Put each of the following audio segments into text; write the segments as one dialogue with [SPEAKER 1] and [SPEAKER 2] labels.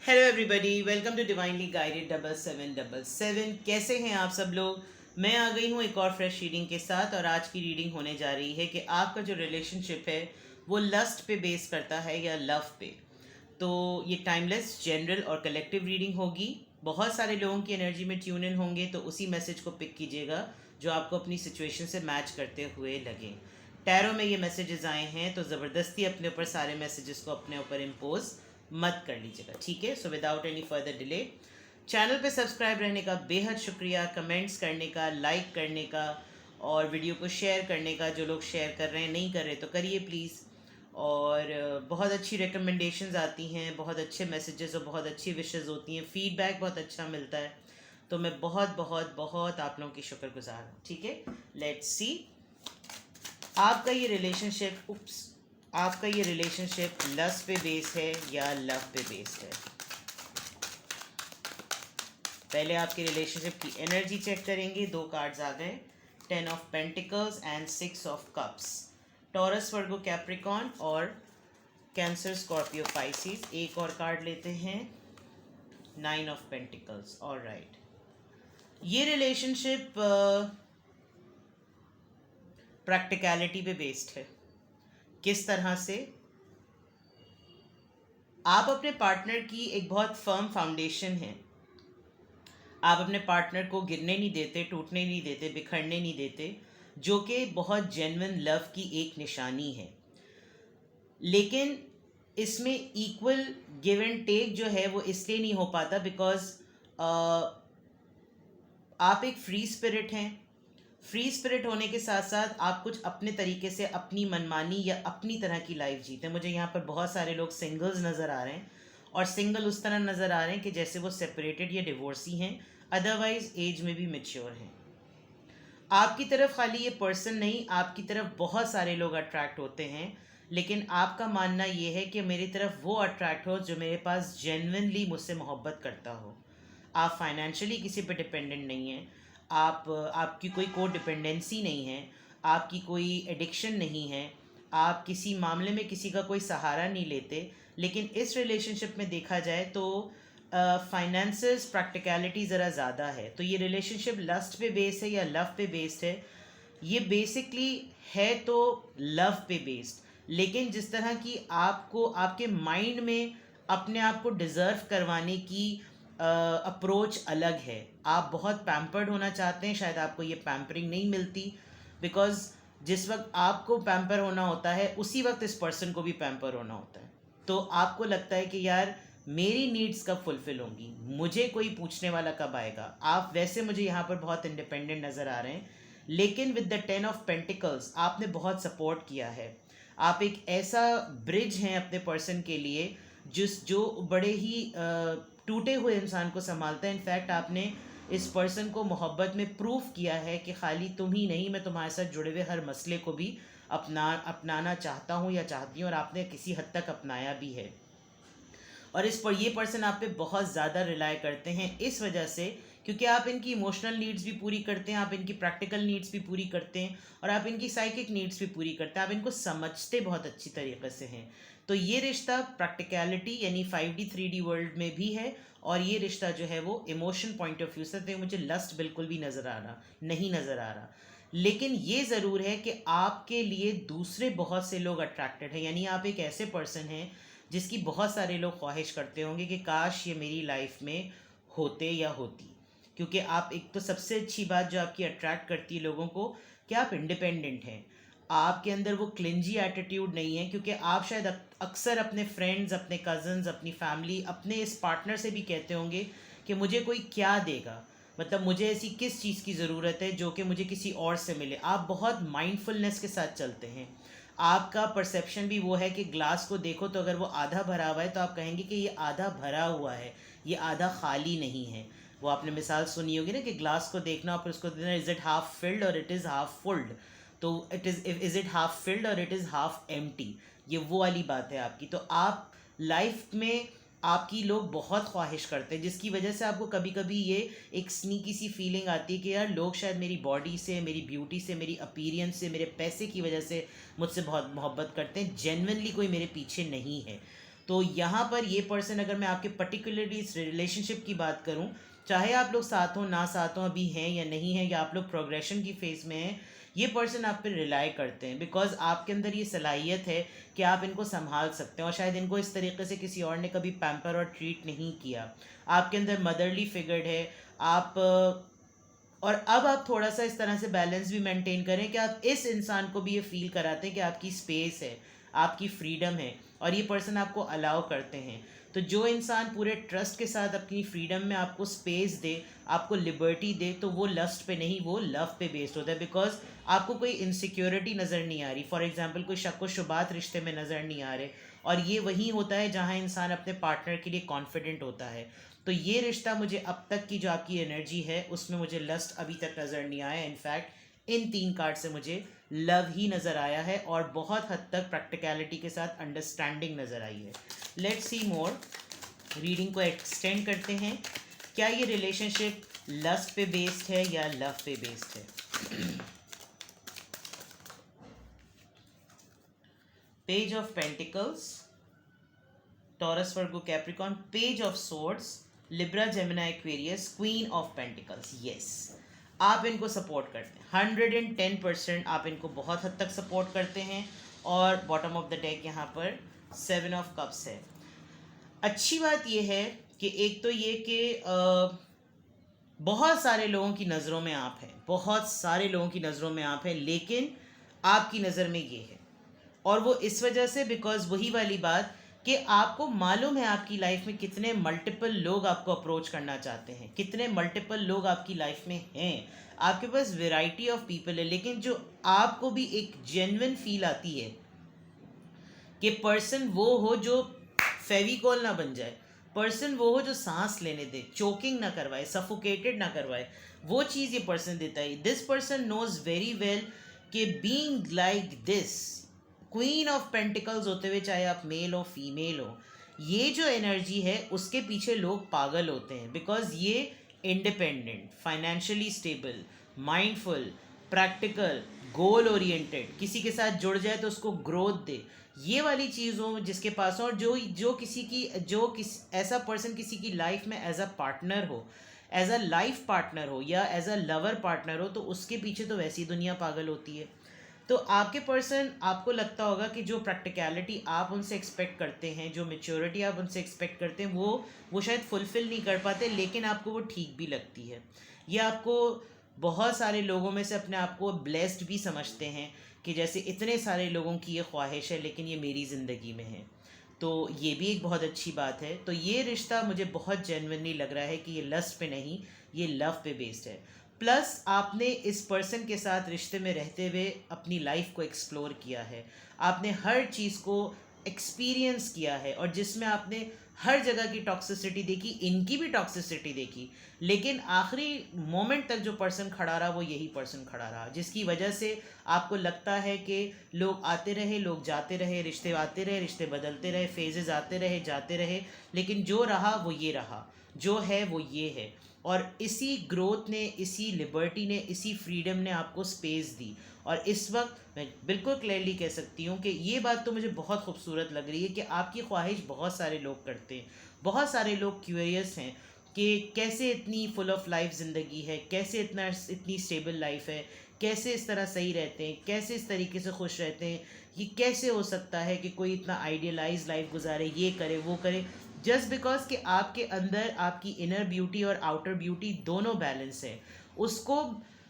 [SPEAKER 1] Hello everybody, welcome to divinely guided 7777। कैसे हैं आप सब लोग। मैं आ गई हूँ एक और फ्रेश रीडिंग के साथ, और आज की रीडिंग होने जा रही है कि आपका जो रिलेशनशिप है वो लस्ट पे बेस करता है या लव पे। तो ये टाइमलेस, जनरल और कलेक्टिव रीडिंग होगी। बहुत सारे लोगों की एनर्जी में ट्यून इन होंगे, तो उसी मैसेज को पिक कीजिएगा जो आपको अपनी सिचुएशन से मैच करते हुए लगे। टैरो में ये मैसेजेस आए हैं, तो ज़बरदस्ती अपने ऊपर सारे मैसेजेस को अपने ऊपर इम्पोज मत कर लीजिएगा, ठीक है। So without any further delay, channel पे सब्सक्राइब रहने का बेहद शुक्रिया, कमेंट्स करने का, लाइक करने का और वीडियो को शेयर करने का। जो लोग शेयर कर रहे हैं, नहीं कर रहे तो करिए प्लीज़। और बहुत अच्छी रिकमेंडेशंस आती हैं, बहुत अच्छे मैसेजेस और बहुत अच्छी विशेस होती हैं, फीडबैक बहुत अच्छा मिलता है। तो मैं बहुत बहुत बहुत आप लोगों की शुक्रगुजार हूँ, ठीक है। लेट्स सी आपका ये रिलेशनशिप आपका ये रिलेशनशिप लस्ट पे बेस है या लव पे बेस है। पहले आपके रिलेशनशिप की एनर्जी चेक करेंगे। दो कार्ड्स आ गए, 10 of pentacles and 6 of cups. Taurus, Virgo, Capricorn और कैंसर, स्कॉर्पियो, पाइसिस। एक और कार्ड लेते हैं, 9 ऑफ पेंटिकल्स। ऑलराइट, ये रिलेशनशिप प्रैक्टिकलिटी पे बेस्ड है। किस तरह से? आप अपने पार्टनर की एक बहुत फर्म फाउंडेशन है। आप अपने पार्टनर को गिरने नहीं देते, टूटने नहीं देते, बिखरने नहीं देते, जो कि बहुत जेन्युइन लव की एक निशानी है। लेकिन इसमें इक्वल गिव एंड टेक जो है वो इसलिए नहीं हो पाता बिकॉज आप एक फ्री स्पिरिट हैं। फ्री स्पिरिट होने के साथ साथ आप कुछ अपने तरीके से अपनी मनमानी या अपनी तरह की लाइफ जीते हैं। मुझे यहाँ पर बहुत सारे लोग सिंगल्स नज़र आ रहे हैं, और सिंगल उस तरह नज़र आ रहे हैं कि जैसे वो सेपरेटेड या डिवोर्सी हैं, अदरवाइज एज में भी मेच्योर हैं। आपकी तरफ खाली ये पर्सन नहीं, आपकी तरफ बहुत सारे लोग अट्रैक्ट होते हैं, लेकिन आपका मानना ये है कि मेरी तरफ वो अट्रैक्ट हो जो मेरे पास जेन्युइनली मुझसे मोहब्बत करता हो। आप फाइनेंशियली किसी पे डिपेंडेंट नहीं हैं, आपकी कोई को डिपेंडेंसी नहीं है, आपकी कोई एडिक्शन नहीं है, आप किसी मामले में किसी का कोई सहारा नहीं लेते। लेकिन इस रिलेशनशिप में देखा जाए तो फाइनेंसेस, प्रैक्टिकलिटी ज़रा ज़्यादा है। तो ये रिलेशनशिप लस्ट पे बेस्ड है या लव पे बेस्ड है? ये बेसिकली है तो लव पे बेस्ड, लेकिन जिस तरह की आपको आपके माइंड में अपने आप को डिज़र्व करवाने की अप्रोच अलग है। आप बहुत पैम्पर्ड होना चाहते हैं, शायद आपको ये पैम्परिंग नहीं मिलती, बिकॉज जिस वक्त आपको पैम्पर होना होता है उसी वक्त इस पर्सन को भी पैम्पर होना होता है। तो आपको लगता है कि यार मेरी नीड्स कब फुलफिल होंगी, मुझे कोई पूछने वाला कब आएगा। आप वैसे मुझे यहाँ पर बहुत इंडिपेंडेंट नज़र आ रहे हैं, लेकिन विद द 10 ऑफ पेंटिकल्स आपने बहुत सपोर्ट किया है। आप एक ऐसा ब्रिज हैं अपने पर्सन के लिए जो बड़े ही टूटे हुए इंसान को संभालता है। इनफैक्ट आपने इस पर्सन को मोहब्बत में प्रूफ किया है कि खाली तुम ही नहीं, मैं तुम्हारे साथ जुड़े हुए हर मसले को भी अपनाना चाहता हूँ या चाहती हूँ, और आपने किसी हद तक अपनाया भी है। और इस पर ये पर्सन आप पे बहुत ज़्यादा रिलाई करते हैं इस वजह से क्योंकि आप इनकी इमोशनल नीड्स भी पूरी करते हैं, आप इनकी प्रैक्टिकल नीड्स भी पूरी करते हैं, और आप इनकी साइकिक नीड्स भी पूरी करते हैं। आप इनको समझते बहुत अच्छी तरीके से हैं। तो ये रिश्ता प्रैक्टिकलिटी यानी 5D 3D वर्ल्ड में भी है, और ये रिश्ता जो है वो इमोशन पॉइंट ऑफ व्यू से, तो मुझे लस्ट बिल्कुल भी नहीं नज़र आ रहा। लेकिन ये ज़रूर है कि आपके लिए दूसरे बहुत से लोग अट्रैक्टेड हैं, यानी आप एक ऐसे पर्सन हैं जिसकी बहुत सारे लोग ख्वाहिश करते होंगे कि काश ये मेरी लाइफ में होते या होती। क्योंकि आप, एक तो सबसे अच्छी बात जो आपकी अट्रैक्ट करती है लोगों को, कि आप इंडिपेंडेंट हैं। आपके अंदर वो क्लिंजी एटीट्यूड नहीं है, क्योंकि आप शायद अक्सर अपने फ्रेंड्स, अपने कज़न्स, अपनी फैमिली, अपने इस पार्टनर से भी कहते होंगे कि मुझे कोई क्या देगा, मतलब मुझे ऐसी किस चीज़ की ज़रूरत है जो कि मुझे किसी और से मिले। आप बहुत माइंडफुलनेस के साथ चलते हैं। आपका परसेप्शन भी वो है कि ग्लास को देखो तो अगर वो आधा भरा हुआ है तो आप कहेंगे कि ये आधा भरा हुआ है, ये आधा खाली नहीं है। वो आपने मिसाल सुनी होगी ना कि ग्लास को देखना और फिर उसको देखना, इज़ इट हाफ फिल्ड और इट इज़ हाफ फुल्ड। तो इज़ इट हाफ फिल्ड और इट इज़ हाफ एम्प्टी। ये वो वाली बात है आपकी। तो आप लाइफ में, आपकी लोग बहुत ख्वाहिश करते हैं, जिसकी वजह से आपको कभी कभी ये एक स्नीकी सी फीलिंग आती है कि यार लोग शायद मेरी बॉडी से, मेरी ब्यूटी से, मेरी अपीयरेंस से, मेरे पैसे की वजह से मुझसे बहुत मोहब्बत करते हैं, जेन्युइनली कोई मेरे पीछे नहीं है। तो यहाँ पर ये पर्सन, अगर मैं आपके पर्टिकुलरली इस रिलेशनशिप की बात करूँ, चाहे आप लोग साथ हो ना साथ हो, अभी हैं या नहीं है, या आप लोग प्रोग्रेशन की फेज़ में हैं, ये पर्सन आप पे रिलाई करते हैं बिकॉज आपके अंदर ये सलाहियत है कि आप इनको संभाल सकते हैं। और शायद इनको इस तरीके से किसी और ने कभी पैम्पर और ट्रीट नहीं किया। आपके अंदर मदरली फिगर्ड है आप। और अब आप थोड़ा सा इस तरह से बैलेंस भी मेंटेन करें कि आप इस इंसान को भी ये फील कराते हैं कि आपकी स्पेस है, आपकी फ्रीडम है, और ये पर्सन आपको अलाउ करते हैं। तो जो इंसान पूरे ट्रस्ट के साथ अपनी फ्रीडम में आपको स्पेस दे, आपको लिबर्टी दे, तो वो लस्ट पे नहीं, वो लव पे बेस्ड होता है। बिकॉज आपको कोई इनसिक्योरिटी नज़र नहीं आ रही, फॉर एग्जांपल कोई शक व शुबात रिश्ते में नज़र नहीं आ रहे। और ये वही होता है जहाँ इंसान अपने पार्टनर के लिए कॉन्फिडेंट होता है। तो ये रिश्ता, मुझे अब तक की जो आपकी एनर्जी है उसमें मुझे लस्ट अभी तक नज़र नहीं आया। इनफैक्ट इन 3 कार्ड से मुझे लव ही नज़र आया है, और बहुत हद तक प्रैक्टिकलिटी के साथ अंडरस्टैंडिंग नज़र आई है। Let's see more. रीडिंग को एक्सटेंड करते हैं। क्या ये रिलेशनशिप लस्ट पे बेस्ड है या लव पे बेस्ड है? Page of pentacles, taurus, Virgo, Capricorn, page of swords, Libra, Gemini, Aquarius, queen of pentacles. Yes, आप इनको सपोर्ट करते हैं 110%। आप इनको बहुत हद तक सपोर्ट करते हैं। और बॉटम ऑफ द डेक यहाँ पर 7 ऑफ कप्स है। अच्छी बात यह है कि एक तो ये कि बहुत सारे लोगों की नज़रों में आप हैं, बहुत सारे लोगों की नज़रों में आप हैं, लेकिन आपकी नज़र में ये है। और वो इस वजह से, बिकॉज वही वाली बात कि आपको मालूम है आपकी लाइफ में कितने मल्टीपल लोग आपको अप्रोच करना चाहते हैं, कितने मल्टीपल लोग आपकी लाइफ में हैं, आपके पास वैरायटी ऑफ पीपल है। लेकिन जो आपको भी एक जेन्युइन फील आती है कि पर्सन वो हो जो फेविकॉल ना बन जाए, पर्सन वो हो जो सांस लेने दे, चोकिंग ना करवाए, सफोकेटेड ना करवाए, वो चीज़ ये पर्सन देता है। This person knows very well कि being like this queen of pentacles होते हुए, चाहे आप मेल हो फीमेल हो, ये जो एनर्जी है उसके पीछे लोग पागल होते हैं। बिकॉज ये independent, financially stable, mindful, practical, goal oriented, किसी के साथ जुड़ जाए तो उसको ग्रोथ दे, ये वाली चीज़ों जिसके पास हो, और जो ऐसा पर्सन किसी की लाइफ में एज अ पार्टनर हो, एज अ लाइफ पार्टनर हो या एज अ लवर पार्टनर हो, तो उसके पीछे तो वैसी दुनिया पागल होती है। तो आपके पर्सन, आपको लगता होगा कि जो प्रैक्टिकलिटी आप उनसे एक्सपेक्ट करते हैं, जो मैच्योरिटी आप उनसे एक्सपेक्ट करते हैं, वो शायद फुलफ़िल नहीं कर पाते, लेकिन आपको वो ठीक भी लगती है। ये आपको बहुत सारे लोगों में से अपने आप को ब्लेस्ड भी समझते हैं कि जैसे इतने सारे लोगों की ये ख्वाहिश है, लेकिन ये मेरी ज़िंदगी में है। तो ये भी एक बहुत अच्छी बात है। तो ये रिश्ता मुझे बहुत जेन्युइनली लग रहा है कि ये लस्ट पे नहीं, ये लव पे बेस्ड है। प्लस आपने इस पर्सन के साथ रिश्ते में रहते हुए अपनी लाइफ को एक्सप्लोर किया है, आपने हर चीज़ को एक्सपीरियंस किया है, और जिसमें आपने हर जगह की टॉक्सिसिटी देखी, इनकी भी टॉक्सिसिटी देखी, लेकिन आखिरी मोमेंट तक जो पर्सन खड़ा रहा वो यही पर्सन खड़ा रहा, जिसकी वजह से आपको लगता है कि लोग आते रहे, लोग जाते रहे, रिश्ते आते रहे, रिश्ते बदलते रहे, फेजेस आते रहे, जाते रहे, लेकिन जो रहा वो ये रहा, जो है वो ये है। और इसी ग्रोथ ने, इसी लिबर्टी ने, इसी फ्रीडम ने आपको स्पेस दी। और इस वक्त मैं बिल्कुल क्लियरली कह सकती हूँ कि ये बात तो मुझे बहुत खूबसूरत लग रही है कि आपकी ख्वाहिश बहुत सारे लोग करते हैं, बहुत सारे लोग क्यूरियस हैं कि कैसे इतनी फुल ऑफ लाइफ ज़िंदगी है, कैसे इतनी स्टेबल लाइफ है, कैसे इस तरह सही रहते हैं, कैसे इस तरीके से खुश रहते हैं, ये कैसे हो सकता है कि कोई इतना आइडियलाइज लाइफ गुजारे, ये करे वो करे, जस्ट बिकॉज कि आपके अंदर आपकी इनर ब्यूटी और आउटर ब्यूटी दोनों बैलेंस है। उसको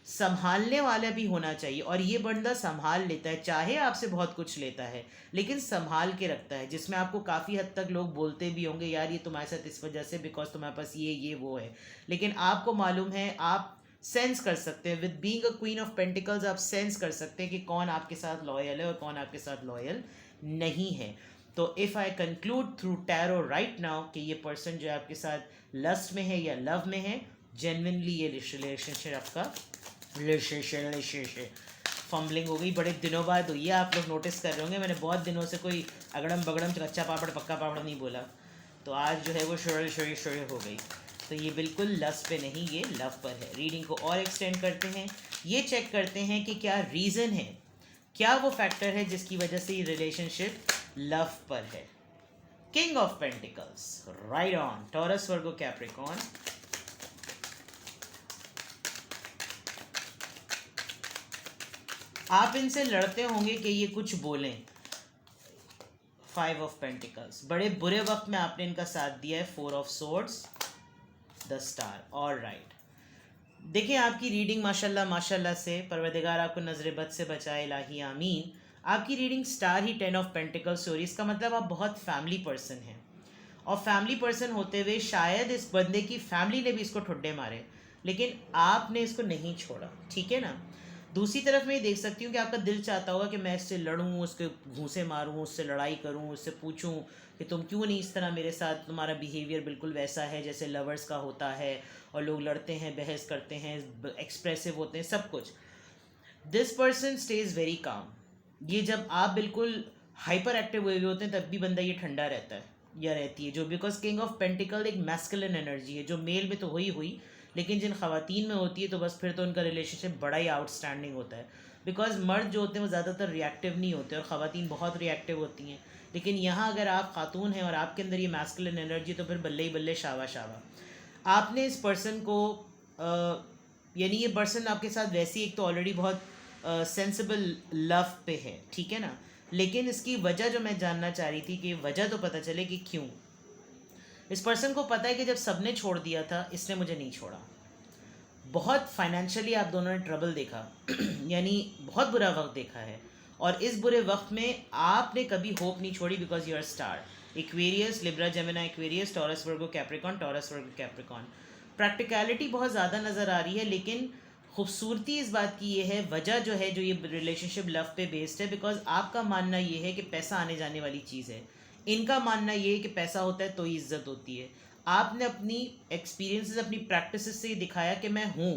[SPEAKER 1] संभालने वाला भी होना चाहिए, और ये बंदा संभाल लेता है, चाहे आपसे बहुत कुछ लेता है लेकिन संभाल के रखता है, जिसमें आपको काफ़ी हद तक लोग बोलते भी होंगे यार ये तुम्हारे साथ इस वजह से, बिकॉज तुम्हारे पास ये वो है, लेकिन आपको मालूम है, आप सेंस कर सकते हैं with being a queen of pentacles, आप सेंस कर सकते हैं कि कौन आपके साथ लॉयल है और कौन आपके साथ लॉयल नहीं है। तो if I conclude through tarot right now कि ये पर्सन जो आपके साथ लस्ट में है या लव में है, जेन्युइनली ये रिलेशनशिप आपका रिलेशनशिप फम्बलिंग हो गई, बड़े दिनों बाद हुई है, आप लोग नोटिस कर रहे होंगे, मैंने बहुत दिनों से कोई अगड़म बगड़म कच्चा पापड़ पक्का पापड़ नहीं बोला, तो आज जो है वो शोर हो गई। तो ये बिल्कुल लस्ट पे नहीं, ये लव पर है। रीडिंग को और एक्सटेंड करते हैं, ये चेक करते हैं कि क्या रीज़न है, क्या वो फैक्टर है जिसकी वजह से ये रिलेशनशिप लव पर है। King of pentacles, right on, Taurus Virgo Capricorn. आप इनसे लड़ते होंगे कि ये कुछ बोलें। 5 ऑफ पेंटिकल्स, बड़े बुरे वक्त में आपने इनका साथ दिया है। 4 of swords, the star, all right. देखिए आपकी रीडिंग माशाल्लाह माशाल्लाह से, परवरदिगार आपको नजर बद से बचाए, इलाही आमीन। आपकी reading star he 10 of pentacles हो रही है। इसका मतलब आप बहुत फैमिली पर्सन हैं, और फैमिली पर्सन होते हुए शायद इस बंदे की फैमिली ने भी इसको ठुड्डे मारे, लेकिन आपने इसको नहीं छोड़ा, ठीक है ना। दूसरी तरफ मैं ये देख सकती हूँ कि आपका दिल चाहता होगा कि मैं इससे लड़ूँ, उसके घूंसे मारूँ, उससे लड़ाई करूँ, उससे पूछूँ कि तुम क्यों नहीं इस तरह मेरे साथ, तुम्हारा बिहेवियर बिल्कुल वैसा है जैसे लवर्स का होता है, और लोग लड़ते हैं, बहस करते हैं, एक्सप्रेसिव होते हैं, सब कुछ। This person stage very calm. ये जब आप बिल्कुल हाइपर एक्टिव हुए होते हैं तब भी बंदा ये ठंडा रहता है या रहती है, जो बिकॉज किंग ऑफ पेंटिकल एक मैस्कुलिन एनर्जी है, जो मेल में तो हुई, लेकिन जिन खवातीन में होती है तो बस फिर तो उनका रिलेशनशिप बड़ा ही आउटस्टैंडिंग होता है। बिकॉज मर्द जो होते हैं वो ज़्यादातर रिएक्टिव नहीं होते और ख़वातीन बहुत रिएक्टिव होती हैं। लेकिन यहाँ अगर आप खातून हैं और आपके अंदर ये मैस्कुलिन एनर्जी, तो फिर बल्ले ही बल्ले शावा शावा। आपने इस पर्सन को यानी ये पर्सन आपके साथ वैसी एक तो ऑलरेडी बहुत सेंसिबल लव पे है, ठीक है ना, लेकिन इसकी वजह जो मैं जानना चाह रही थी कि वजह तो पता चले कि क्यों। इस पर्सन को पता है कि जब सबने छोड़ दिया था इसने मुझे नहीं छोड़ा। बहुत फाइनेंशियली आप दोनों ने ट्रबल देखा यानी बहुत बुरा वक्त देखा है, और इस बुरे वक्त में आपने कभी होप नहीं छोड़ी, because you are star. Aquarius, Libra, Gemini, Aquarius, Taurus Virgo Capricorn, Taurus Virgo Capricorn. Practicality बहुत ज़्यादा नज़र आ रही है, लेकिन खूबसूरती इस बात की ये है, वजह जो है जो ये रिलेशनशिप लव पे बेस्ड है, बिकॉज आपका मानना ये है कि पैसा आने जाने वाली चीज़ है, इनका मानना ये है कि पैसा होता है तो ही इज्जत होती है। आपने अपनी एक्सपीरियंसेस, अपनी प्रैक्टिसेस से ये दिखाया कि मैं हूँ,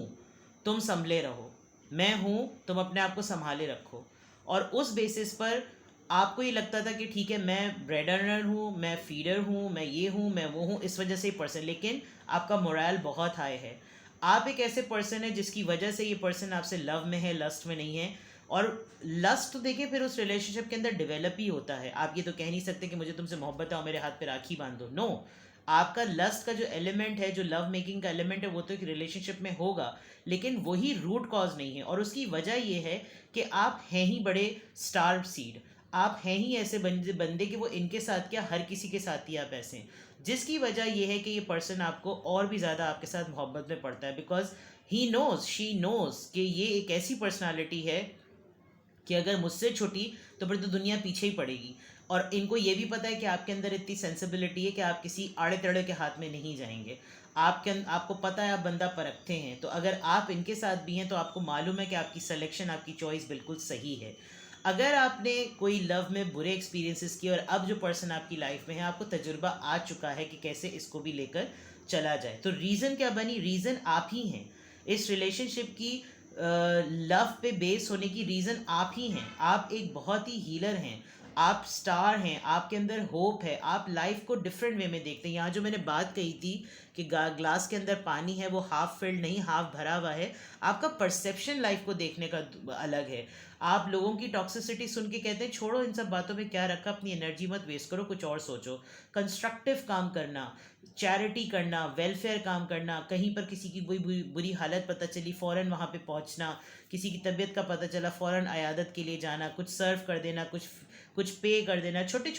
[SPEAKER 1] तुम संभले रहो, मैं हूँ, तुम अपने आप को संभाले रखो। और उस बेसिस पर आपको ये लगता था कि ठीक है मैं ब्रेड अर्नर हूँ, मैं फीडर हूँ, मैं ये हूँ, मैं वो हूँ, इस वजह से ये पर्सन, लेकिन आपका मोरल बहुत हाई है। आप एक ऐसे पर्सन है जिसकी वजह से ये पर्सन आपसे लव में है, लस्ट में नहीं है। और लस्ट तो देखिए फिर उस रिलेशनशिप के अंदर डेवलप ही होता है। आप ये तो कह नहीं सकते कि मुझे तुमसे मोहब्बत है और मेरे हाथ पे राखी बांध दो, नो। आपका लस्ट का जो एलिमेंट है, जो लव मेकिंग का एलिमेंट है, वो तो एक रिलेशनशिप में होगा, लेकिन वही रूट कॉज नहीं है। और उसकी वजह ये है कि आप हैं ही बड़े स्टार सीड, आप हैं ही ऐसे बंदे कि वो इनके साथ क्या हर किसी के साथ ही आप ऐसे हैं, जिसकी वजह ये है कि ये पर्सन आपको और भी ज़्यादा आपके साथ मोहब्बत में पड़ता है, because he knows, she knows कि ये एक ऐसी पर्सनालिटी है कि अगर मुझसे छुटी तो फिर तो दुनिया पीछे ही पड़ेगी। और इनको ये भी पता है कि आपके अंदर इतनी सेंसिबिलिटी है कि आप किसी आड़े तड़े के हाथ में नहीं जाएंगे। आपको पता है, आप बंदा परखते हैं, तो अगर आप इनके साथ भी हैं तो आपको मालूम है कि आपकी सिलेक्शन, आपकी चॉइस बिल्कुल सही है। अगर आपने कोई लव में बुरे एक्सपीरियंसेस किए और अब जो पर्सन आपकी लाइफ में है, आपको तजुर्बा आ चुका है कि कैसे इसको भी लेकर चला जाए, तो रीज़न क्या बनी? रीज़न आप ही हैं। इस रिलेशनशिप की लव पे बेस होने की रीज़न आप ही हैं। आप एक बहुत ही हीलर हैं, आप स्टार हैं, आपके अंदर होप है, आप लाइफ को डिफरेंट वे में देखते हैं। यहाँ जो मैंने बात कही थी कि ग्लास के अंदर पानी है, वो हाफ फिल्ड नहीं, हाफ भरा हुआ है। आपका परसेप्शन लाइफ को देखने का अलग है। आप लोगों की टॉक्सिसिटी सुन के कहते हैं छोड़ो इन सब बातों में क्या रखा, अपनी एनर्जी मत वेस्ट करो, कुछ और सोचो। कंस्ट्रक्टिव काम करना, चैरिटी करना, वेलफेयर काम करना, कहीं पर किसी की कोई बुरी हालत पता चली फ़ौरन वहाँ पे पहुँचना, किसी की तबीयत का पता चला फ़ौरन अयादत के लिए जाना, कुछ सर्व कर देना, कुछ पे कर देना। छोटे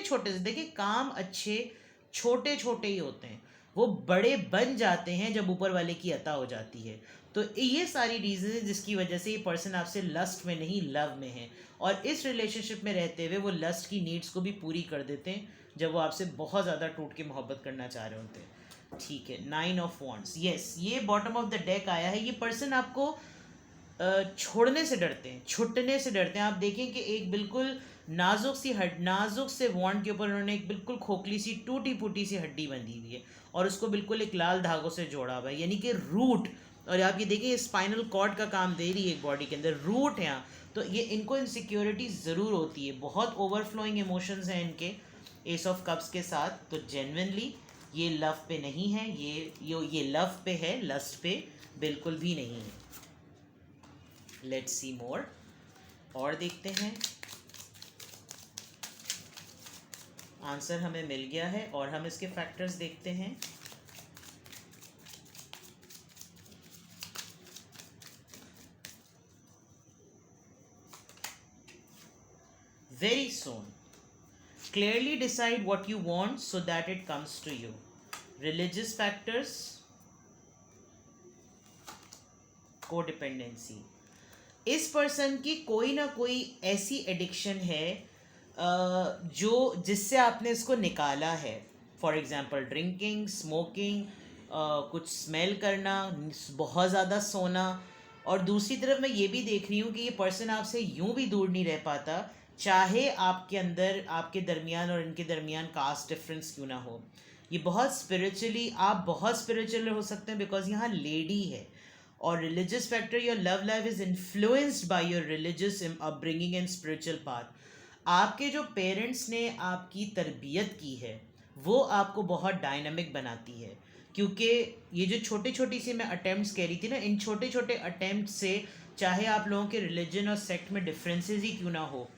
[SPEAKER 1] छोटे से देखिए काम अच्छे छोटे छोटे ही होते हैं, वो बड़े बन जाते हैं जब ऊपर वाले की अता हो जाती है। तो ये सारी रीज़न है जिसकी वजह से ये पर्सन आपसे लस्ट में नहीं लव में है, और इस रिलेशनशिप में रहते हुए वो लस्ट की नीड्स को भी पूरी कर देते हैं जब वो आपसे बहुत ज़्यादा टूट के मोहब्बत करना चाह रहे होते हैं। ठीक है, 9 ऑफ वॉन्ड्स, यस, ये बॉटम ऑफ द डेक आया है। ये पर्सन आपको छोड़ने से डरते हैं, छुटने से डरते हैं। आप देखें कि एक बिल्कुल नाजुक से वॉन्ड के ऊपर उन्होंने एक बिल्कुल खोखली सी टूटी फूटी सी हड्डी बंधी हुई है, और उसको बिल्कुल एक लाल धागों से जोड़ा हुआ है, यानी कि रूट। और आप ये देखिए स्पाइनल कॉर्ड का काम दे रही है एक बॉडी के अंदर, रूट है यहाँ। तो ये इनको इनसिक्योरिटी ज़रूर होती है, बहुत ओवरफ्लोइंग इमोशंस हैं इनके एस ऑफ कप्स के साथ। तो जेन्युइनली ये लव पे नहीं है, ये लव पे है, लस्ट पे बिल्कुल भी नहीं है। लेट्स सी मोर, और देखते हैं। आंसर हमें मिल गया है और हम इसके फैक्टर्स देखते हैं। Very soon. Clearly decide what you want so that it comes to you. Religious factors, codependency. इस पर्सन की कोई ना कोई ऐसी एडिक्शन है जो जिससे आपने इसको निकाला है। फॉर एग्जांपल ड्रिंकिंग, स्मोकिंग, कुछ स्मेल करना, बहुत ज़्यादा सोना। और दूसरी तरफ मैं ये भी देख रही हूँ कि ये पर्सन आपसे यूं भी दूर नहीं रह पाता, चाहे आपके अंदर, आपके दरमियान और इनके दरमियान कास्ट डिफरेंस क्यों ना हो। ये बहुत स्पिरिचुअली, आप बहुत स्पिरिचुअल हो सकते हैं बिकॉज यहाँ लेडी है। और religious factor, your love life is influenced by your religious upbringing and spiritual path. आपके जो पेरेंट्स ने आपकी तरबियत की है वो आपको बहुत डायनामिक बनाती है। क्योंकि ये जो छोटे छोटी सी मैं अटैम्प्ट्स कह रही थी ना, इन छोटे छोटे अटैम्प्ट से, चाहे आप लोगों के रिलीजन और सेक्ट में डिफरेंसेस ही क्यों ना हो,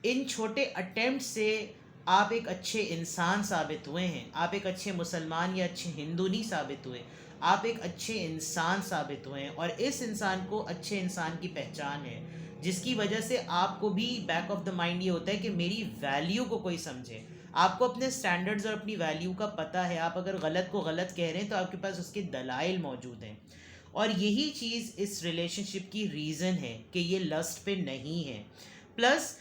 [SPEAKER 1] इन छोटे अटैम्प्ट से आप एक अच्छे इंसान साबित हुए हैं। आप एक अच्छे मुसलमान या अच्छे हिंदू नहीं साबित हुए, आप एक अच्छे इंसान साबित हुए हैं। और इस इंसान को अच्छे इंसान की पहचान है, जिसकी वजह से आपको भी बैक ऑफ द माइंड ये होता है कि मेरी वैल्यू को कोई समझे। आपको अपने स्टैंडर्ड्स और अपनी वैल्यू का पता है। आप अगर गलत को गलत कह रहे हैं तो आपके पास उसके दलाइल मौजूद हैं। और यही चीज़ इस रिलेशनशिप की रीज़न है कि ये लस्ट पे नहीं है। प्लस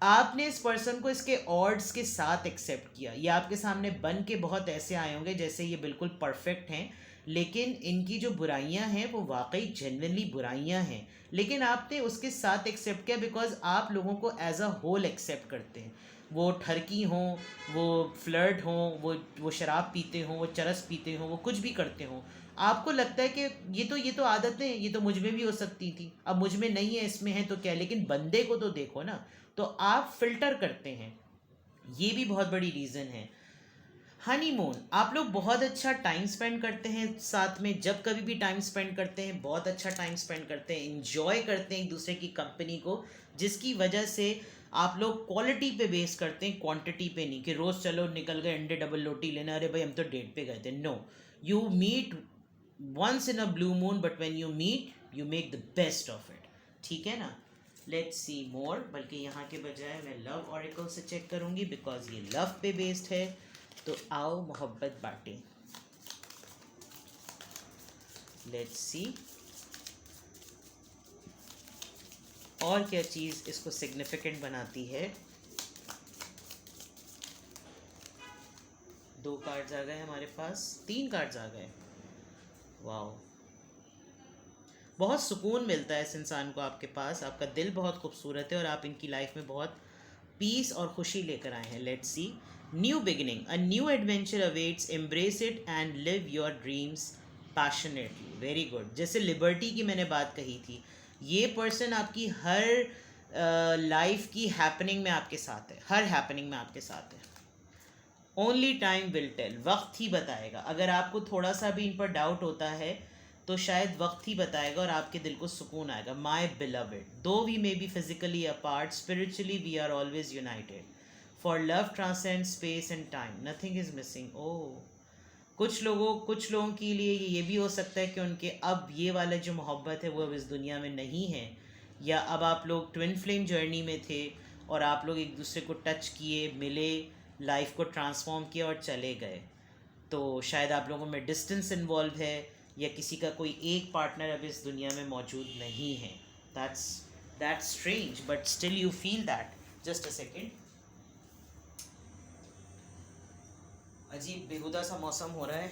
[SPEAKER 1] आपने इस पर्सन को इसके ऑड्स के साथ एक्सेप्ट किया। ये आपके सामने बन के बहुत ऐसे आए होंगे जैसे ये बिल्कुल परफेक्ट हैं, लेकिन इनकी जो बुराइयां हैं वो वाकई जेन्युइनली बुराइयां हैं। लेकिन आपने उसके साथ एक्सेप्ट किया बिकॉज आप लोगों को एज अ होल एक्सेप्ट करते हैं। वो ठरकी हों, वो फ्लर्ट हों, वो शराब पीते हों, वो चरस पीते हों, वो कुछ भी करते हों, आपको लगता है कि ये तो आदतें हैं, ये तो मुझ में भी हो सकती थी, अब मुझ में नहीं है, इसमें है तो क्या। लेकिन बंदे को तो देखो ना, तो आप फिल्टर करते हैं। ये भी बहुत बड़ी रीज़न है। हनीमून, आप लोग बहुत अच्छा टाइम स्पेंड करते हैं साथ में। जब कभी भी टाइम स्पेंड करते हैं बहुत अच्छा टाइम स्पेंड करते हैं, इंजॉय करते हैं एक दूसरे की कंपनी को, जिसकी वजह से आप लोग क्वालिटी पे बेस करते हैं, क्वांटिटी पे नहीं। कि रोज़ चलो निकल गए अंडे डबल रोटी लेना, अरे भाई हम तो डेट पे गए थे। No, you meet once in a blue moon, but when you meet you make the best of it. ठीक है ना। Let's see more. बल्कि यहाँ के बजाय मैं लव ऑरेकल से चेक करूँगी बिकॉज ये लव पे बेस्ड है। तो आओ मोहब्बत बांटें। लेट्स सी और क्या चीज़ इसको सिग्निफिकेंट बनाती है। 2 कार्ड्स आ गए हमारे पास, 3 कार्ड्स आ गए। वाओ, बहुत सुकून मिलता है इस इंसान को आपके पास। आपका दिल बहुत खूबसूरत है और आप इनकी लाइफ में बहुत पीस और खुशी लेकर आए हैं। Let's see. New beginning, a new adventure awaits, embrace it and live your dreams passionately. Very good. जैसे लिबर्टी की मैंने बात कही थी, ये पर्सन आपकी हर लाइफ की हैपनिंग में आपके साथ है, हर हैपनिंग में आपके साथ है। ओनली टाइम विल टेल, वक्त ही बताएगा। अगर आपको थोड़ा सा भी इन पर डाउट होता है तो शायद वक्त ही बताएगा और आपके दिल को सुकून आएगा। My beloved, though we may be physically apart, spiritually we are always united. For love transcend space and time, nothing is missing. Oh, कुछ लोगों के लिए ये भी हो सकता है कि उनके अब ये वाला जो मोहब्बत है वो अब इस दुनिया में नहीं है, या अब आप लोग ट्विन फ्लेम जर्नी में थे और आप लोग एक दूसरे को टच किए, मिले, लाइफ को ट्रांसफॉर्म किया और चले गए। तो शायद आप लोगों में डिस्टेंस इन्वॉल्व है, या किसी का कोई एक पार्टनर अब इस दुनिया में मौजूद नहीं है। That's strange but still you feel that. Just a second. अजीब बेहुदा सा मौसम हो रहा है,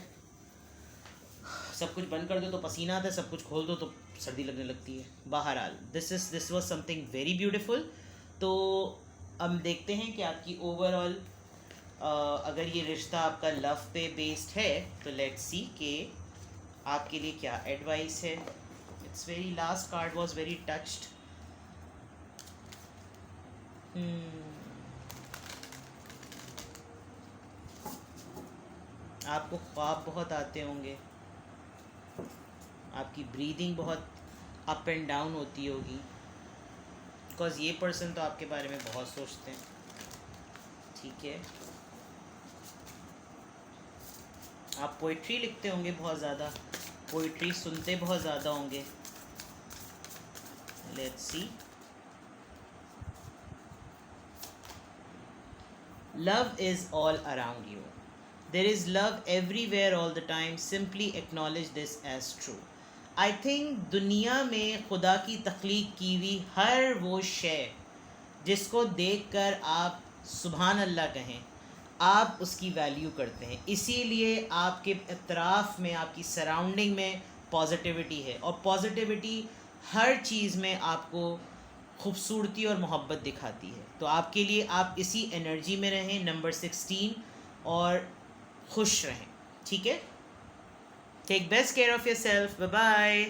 [SPEAKER 1] सब कुछ बंद कर दो तो पसीना आता है, सब कुछ खोल दो तो सर्दी लगने लगती है। बहरहाल this was something very beautiful. तो अब देखते हैं कि आपकी ओवरऑल अगर ये रिश्ता आपका लव पे बेस्ड है तो लेट्स सी कि आपके लिए क्या एडवाइस है। It's very last card was very touched. आपको ख्वाब बहुत आते होंगे, आपकी ब्रीदिंग बहुत अप एंड डाउन होती होगी, बिकॉज ये पर्सन तो आपके बारे में बहुत सोचते हैं। ठीक है, आप पोइट्री लिखते होंगे बहुत ज़्यादा, पोइट्री सुनते बहुत ज़्यादा होंगे. Let's see. Love is all around you. There is love everywhere all the time. Simply acknowledge this as true. I think दुनिया में खुदा की तख्लीक की हुई हर वो शय जिसको देखकर आप सुभान अल्लाह कहें, आप उसकी वैल्यू करते हैं. इसीलिए आपके अतराफ़ में, आपकी सराउंडिंग में पॉजिटिविटी है, और पॉजिटिविटी हर चीज़ में आपको खूबसूरती और मोहब्बत दिखाती है. तो आपके लिए आप इसी एनर्जी में रहें, नंबर 16, और खुश रहें. ठीक है. Take best care of yourself. Bye bye.